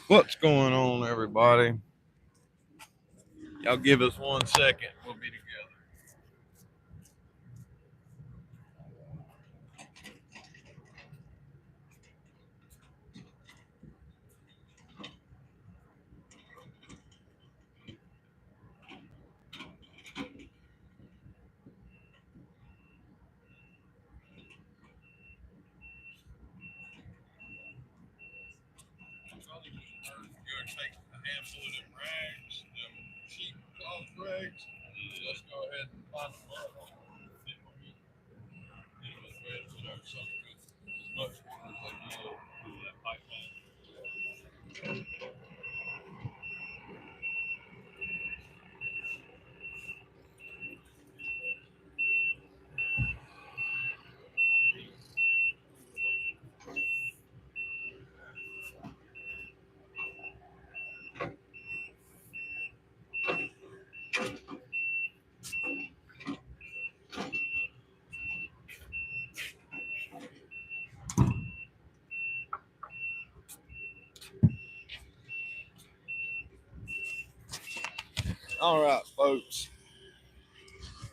What's going on, everybody? Y'all give us 1 second. We'll be together. Go take a handful of them rags, them cheap cloth rags. Let's go ahead and find the mud on them. Let's go ahead and put out something good. As much water as I get through that pipeline. All right, folks.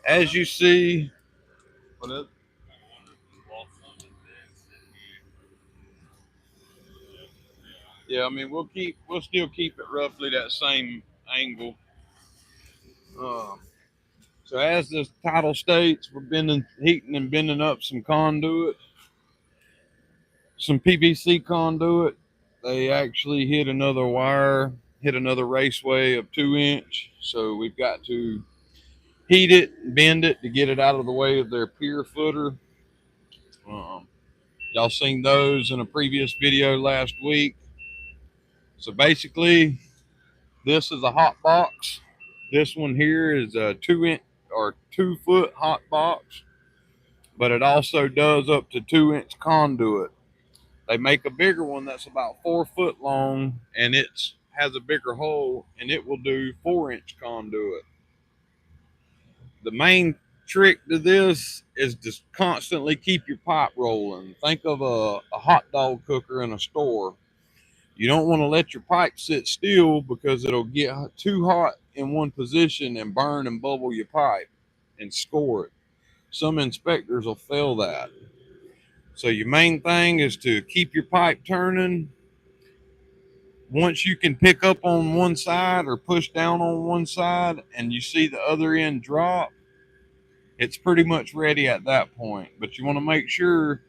As you see, what is? Yeah, I mean we'll still keep it roughly that same angle. Um, so as the title states, we're heating and bending up some conduit, some PVC conduit. They actually hit another wire, hit another raceway of 2 inch. So we've got to heat it, bend it to get it out of the way of their pier footer. Um, y'all seen those in a previous video last week. So basically, this is a hot box. This one here is a 2 inch or 2 foot hot box, but it also does up to 2 inch conduit. They make a bigger one that's about 4 foot long, and it has a bigger hole, and it will do 4 inch conduit. The main trick to this is to constantly keep your pipe rolling. Think of a hot dog cooker in a store. You don't want to let your pipe sit still because it'll get too hot in one position and burn and bubble your pipe and score it. Some inspectors will fail that. So your main thing is to keep your pipe turning. Once you can pick up on one side or push down on one side and you see the other end drop, it's pretty much ready at that point. But you want to make sure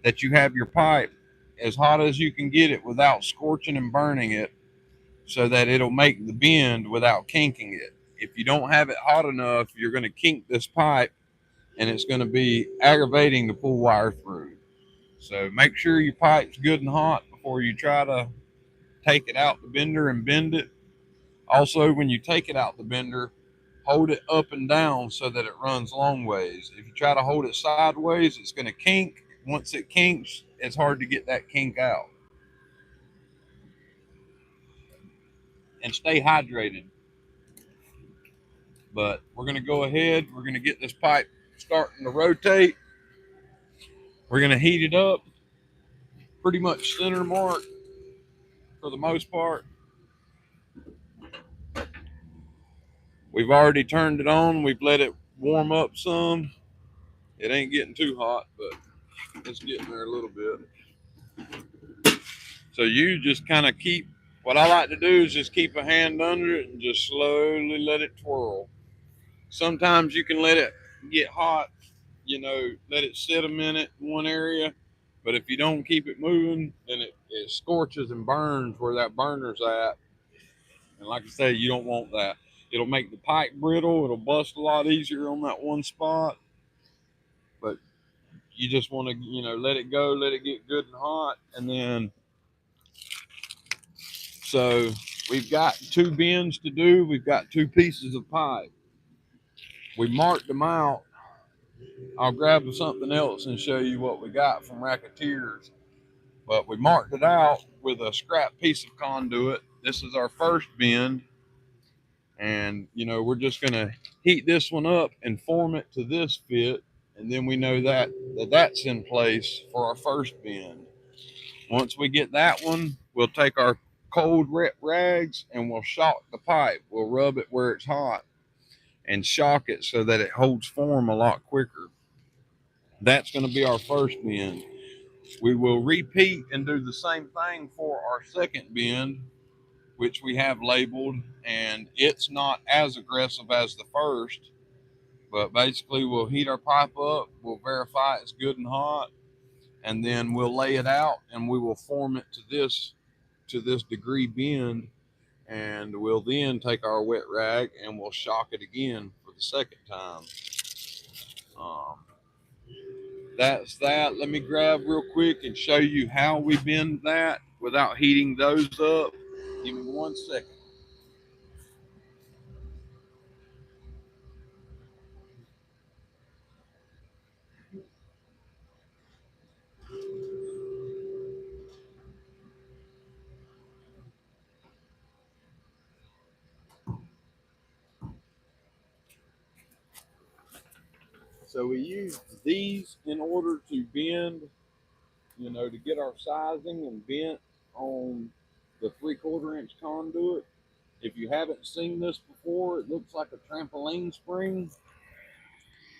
that you have your pipe as hot as you can get it without scorching and burning it, so that it'll make the bend without kinking it. If you don't have it hot enough, you're going to kink this pipe and it's going to be aggravating to pull wire through. So make sure your pipe's good and hot before you try to take it out the bender and bend it. Also, when you take it out the bender, hold it up and down so that it runs long ways. If you try to hold it sideways, it's going to kink. Once it kinks, it's hard to get that kink out. And stay hydrated. But we're going to go ahead. We're going to get this pipe starting to rotate. We're going to heat it up pretty much center mark for the most part. We've already turned it on. We've let it warm up some. It ain't getting too hot, but it's getting there a little bit. So you just kind of keep, what I like to do is just keep a hand under it and just slowly let it twirl. Sometimes you can let it get hot, let it sit a minute in one area. But if you don't keep it moving, then it scorches and burns where that burner's at. And like I say, you don't want that. It'll make the pipe brittle. It'll bust a lot easier on that one spot. But you just want to, let it go, let it get good and hot. And then, so we've got 2 bends to do. We've got 2 pieces of pipe. We marked them out. I'll grab something else and show you what we got from Racketeers. But we marked it out with a scrap piece of conduit. This is our first bend. And, we're just going to heat this one up and form it to this fit. And then we know that's in place for our first bend. Once we get that one, we'll take our cold rags and we'll shock the pipe. We'll rub it where it's hot and shock it so that it holds form a lot quicker. That's going to be our first bend. We will repeat and do the same thing for our second bend, which we have labeled, and it's not as aggressive as the first, but basically we'll heat our pipe up, we'll verify it's good and hot, and then we'll lay it out and we will form it to this degree bend, and we'll then take our wet rag and we'll shock it again for the second time. Um, that's that. Let me grab real quick and show you how we bend that without heating those up. Give me 1 second. So we use these in order to bend, to get our sizing and bent on the 3/4 inch conduit. If you haven't seen this before, it looks like a trampoline spring.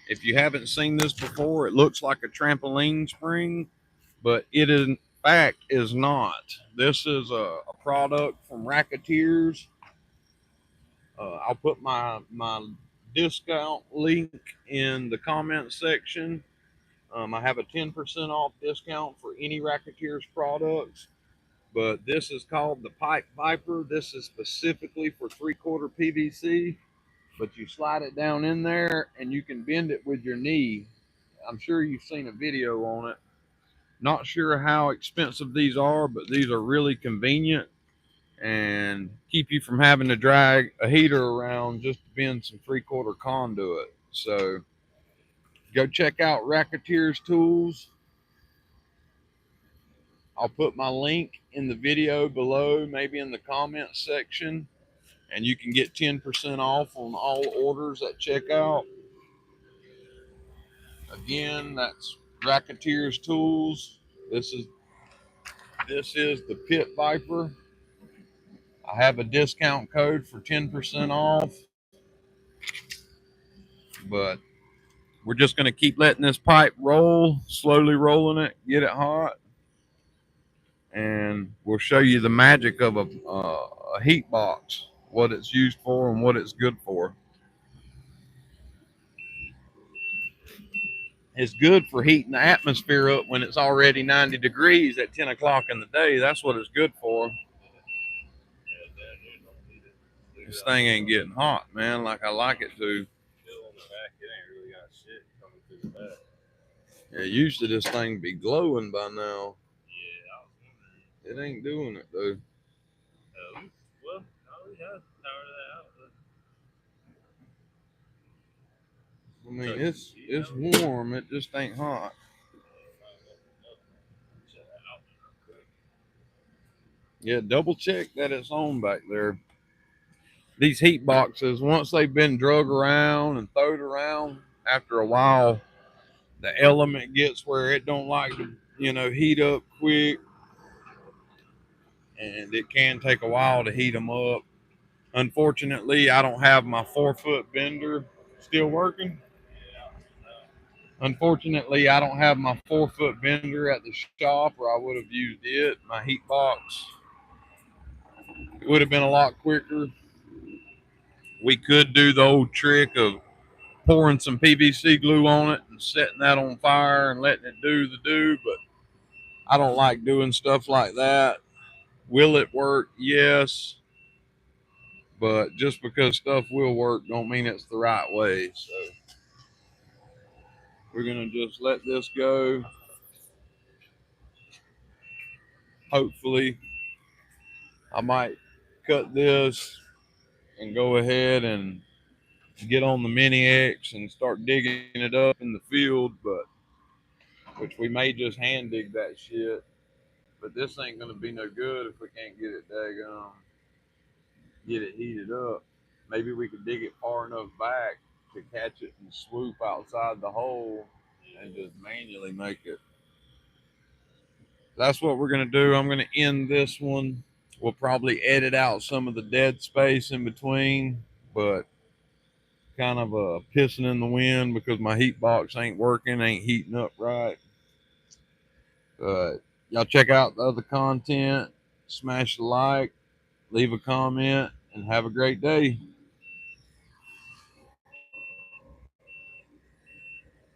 If you haven't seen this before, it looks like a trampoline spring, but it in fact is not. This is a product from Racketeers. I'll put my discount link in the comment section. I have a 10% off discount for any Racketeers products, but this is called the Pipe Viper. This is specifically for 3/4 PVC, but you slide it down in there and you can bend it with your knee. I'm sure you've seen a video on it. Not sure how expensive these are, but these are really convenient and keep you from having to drag a heater around just to bend some 3/4 conduit. So go check out Racketeers Tools. I'll put my link in the video below, maybe in the comments section, and you can get 10% off on all orders at checkout. Again, that's Racketeers Tools. This is the Pit Viper. I have a discount code for 10% off, but we're just going to keep letting this pipe roll, slowly rolling it, get it hot, and we'll show you the magic of a heat box, what it's used for and what it's good for. It's good for heating the atmosphere up when it's already 90 degrees at 10 o'clock in the day. That's what it's good for. This thing ain't getting hot, man, like I like it to. Yeah, usually this thing be glowing by now. It ain't doing it though. Well, I mean, it's warm. It just ain't hot. Yeah, double check that it's on back there. These heat boxes, once they've been drug around and throwed around, after a while, the element gets where it don't like to, heat up quick, and it can take a while to heat them up. Unfortunately, I don't have my 4-foot bender still working. Unfortunately, I don't have my 4-foot bender at the shop, or I would have used it, my heat box. It would have been a lot quicker. We could do the old trick of pouring some PVC glue on it and setting that on fire and letting it do, but I don't like doing stuff like that. Will it work? Yes. But just because stuff will work don't mean it's the right way. So we're going to just let this go. Hopefully, I might cut this and go ahead and get on the Mini X and start digging it up in the field, but which we may just hand dig that shit. But this ain't gonna be no good if we can't get it get it heated up. Maybe we could dig it far enough back to catch it and swoop outside the hole and just manually make it. That's what we're gonna do. I'm gonna end this one We'll probably edit out some of the dead space in between, but kind of pissing in the wind because my heat box ain't working, ain't heating up right. But y'all check out the other content, smash the like, leave a comment, and have a great day.